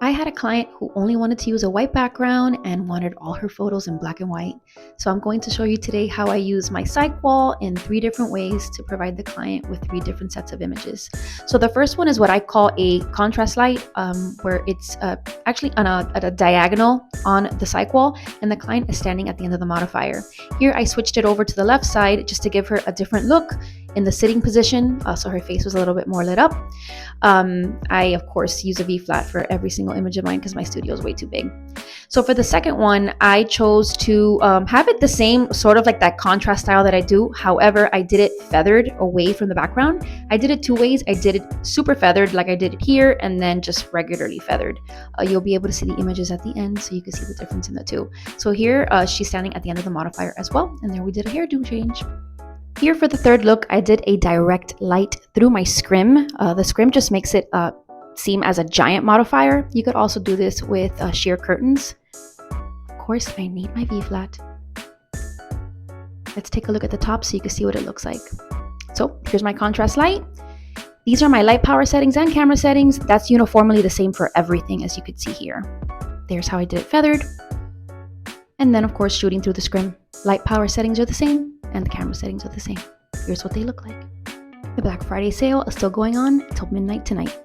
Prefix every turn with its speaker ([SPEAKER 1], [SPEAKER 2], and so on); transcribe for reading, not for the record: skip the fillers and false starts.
[SPEAKER 1] I had a client who only wanted to use a white background and wanted all her photos in black and white. So I'm going to show you today how I use my cyc wall in 3 different ways to provide the client with 3 different sets of images. So the first one is what I call a contrast light, where it's actually at a diagonal on the cyc wall, and the client is standing at the end of the modifier. Here I switched it over to the left side just to give her a different look in the sitting position, so her face was a little bit more lit up. I of course use a V-flat for every single image of mine because my studio is way too big. So for the second one, I chose to have it the same, sort of like that contrast style that I do. However, I did it feathered away from the background. I did it 2 ways. I did it super feathered like I did it here, and then just regularly feathered. You'll be able to see the images at the end so you can see the difference in the two. So here she's standing at the end of the modifier as well, and there we did a hairdo change. Here for the third look, I did a direct light through my scrim. The scrim just makes it seem as a giant modifier. You could also do this with sheer curtains. Of course, I need my V-flat. Let's take a look at the top so you can see what it looks like. So here's my contrast light. These are my light power settings and camera settings. That's uniformly the same for everything, as you could see here. There's how I did it feathered. And then of course, shooting through the scrim. Light power settings are the same, and the camera settings are the same. Here's what they look like. The Black Friday sale is still going on until midnight tonight.